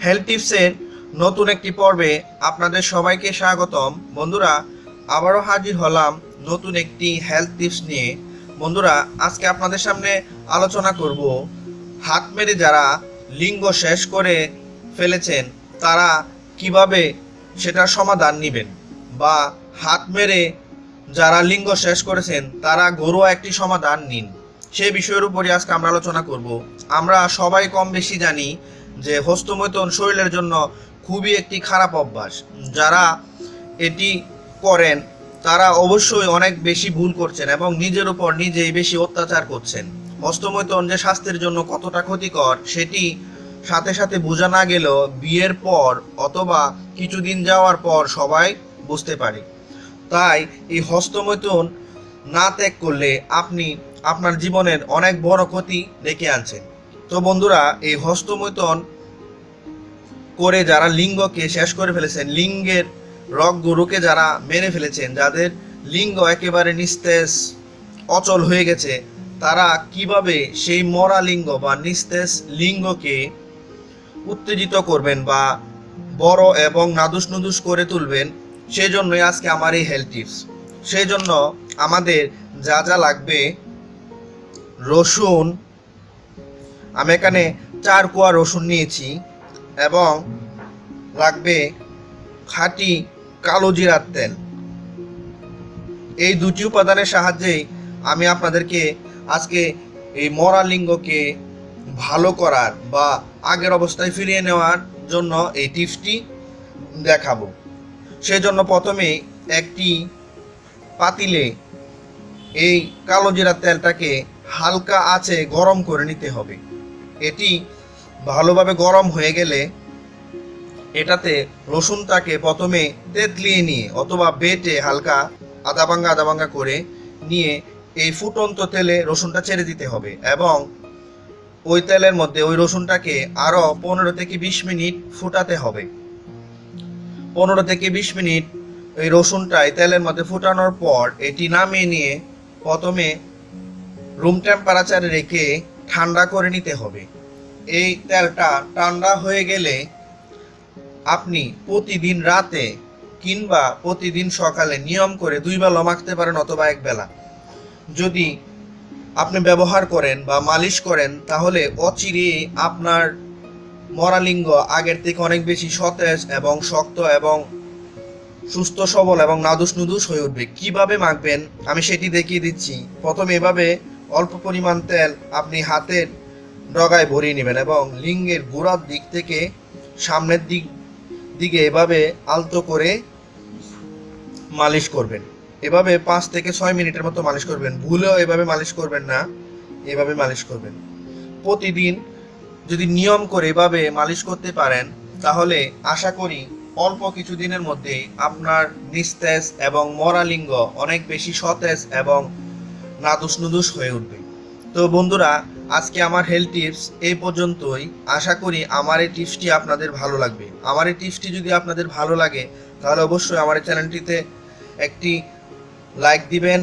Health টিপসের নতুন একটি পর্বে আপনাদের সবাইকে স্বাগতম। বন্ধুরা, আবারও হাজির হলাম নতুন একটি হেলথ টিপস নিয়ে। বন্ধুরা, আজকে আপনাদের সামনে আলোচনা করব হাত মেরে যারা লিঙ্গ শেষ করে ফেলেছেন তারা কিভাবে সেটার সমাধান নেবেন, বা হাত মেরে যারা লিঙ্গ শেষ করেছেন তারা ঘরোয়া একটি সমাধান নিন, সেই বিষয়ের উপরই আজকে আমরা আলোচনা করব। আমরা সবাই কম বেশি জানি যে হস্তমৈথুন শরীরের জন্য খুবই একটি খারাপ অভ্যাস। যারা এটি করেন তারা অবশ্যই অনেক বেশি ভুল করছেন এবং নিজের উপর নিজেই বেশি অত্যাচার করছেন। হস্তমৈথুন যে স্বাস্থ্যের জন্য কতটা ক্ষতিকর সেটি সাথে সাথে বোঝা না গেলেও বিয়ের পর অথবা কিছুদিন যাওয়ার পর সবাই বুঝতে পারে। তাই এই হস্তমৈথুন না ত্যাগ করলে আপনি আপনার জীবনের অনেক বড় ক্ষতি ডেকে আনছেন। তো বন্ধুরা, এই হস্তমৈথুন করে যারা লিঙ্গকে শেষ করে ফেলেছেন, লিঙ্গের রগ গরুকে যারা মেরে ফেলেছেন, যাদের লিঙ্গ একেবারে নিস্তেজ অচল হয়ে গেছে, তারা কিভাবে সেই মরা লিঙ্গ বা নিস্তেজ লিঙ্গকে উত্তেজিত করবেন বা বড় এবং নাদুস নুদুস করে তুলবেন, সেই জন্যই আজকে আমার এই হেলথ টিপস। সেই জন্য আমাদের যা যা লাগবে: রসুন, আমি এখানে 4 কোয়া রসুন নিয়েছি, এবং লাগবে খাঁটি কালো জিরার তেল। এই দুটি উপাদানের সাহায্যেই আমি আপনাদেরকে আজকে এই মরা লিঙ্গকে ভালো করার বা আগের অবস্থায় ফিরিয়ে নেওয়ার জন্য এই টিপসটি দেখাবো। সেজন্য প্রথমে একটি পাতিলে এই কালো জিরার তেলটাকে হালকা আঁচে গরম করে নিতে হবে। এটি ভালোভাবে গরম হয়ে গেলে এটাতে রসুনটাকে প্রথমে তেতলিয়ে নিয়ে অথবা বেটে হালকা আদা ভাঙ্গা করে নিয়ে এই ফুটন্ত তেলে রসুনটা ছেড়ে দিতে হবে, এবং ওই তেলের মধ্যে ওই রসুনটাকে আরও 15 থেকে 20 মিনিট ফুটাতে হবে। 15 থেকে 20 মিনিট এই রসুনটাই তেলের মধ্যে ফুটানোর পর এটি নামিয়ে নিয়ে প্রথমে রুম টেম্পারেচারে রেখে ঠান্ডা করে নিতে হবে। এই তেলটা ঠান্ডা হয়ে গেলে আপনি প্রতিদিন রাতে কিংবা প্রতিদিন সকালে নিয়ম করে 2 বেলা মাখতে পারেন অথবা 1 বেলা যদি আপনি ব্যবহার করেন বা মালিশ করেন, তাহলে অচিরে আপনার মরালিঙ্গ আগের থেকে অনেক বেশি সতেজ এবং শক্ত এবং সুস্থ সবল এবং নাদুস নুদুস হয়ে উঠবে। কিভাবে মাখবেন আমি সেটি দেখিয়ে দিচ্ছি। প্রথমে এভাবে অল্প পরিমাণ তেল আপনি হাতের ডগায় ভরিয়ে নেবেন এবং লিঙ্গের গোড়ার দিক থেকে সামনের দিকে এভাবে আলতো করে মালিশ করবেন। এভাবে 5 থেকে 6 মিনিটের মতো মালিশ করবেন। ভুলেও এভাবে মালিশ করবেন না, এভাবে মালিশ করবেন। প্রতিদিন যদি নিয়ম করে এভাবে মালিশ করতে পারেন, তাহলে আশা করি অল্প কিছু দিনের মধ্যেই আপনার নিস্তেজ এবং মরা লিঙ্গ অনেক বেশি সতেজ এবং নাদুস নুদুস হয়ে উঠবে। তো বন্ধুরা, আজকে আমার হেলথ টিপস এই পর্যন্তই। আশা করি আমার এই টিপসটি আপনাদের ভালো লাগবে। আমার এই টিপসটি যদি আপনাদের ভালো লাগে তাহলে অবশ্যই আমার এই চ্যানেলটিতে একটি লাইক দিবেন,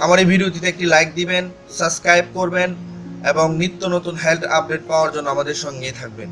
আমার এই ভিডিওটিতে একটি লাইক দিবেন, সাবস্ক্রাইব করবেন এবং নিত্য নতুন হেলথ আপডেট পাওয়ার জন্য আমাদের সঙ্গেই থাকবেন।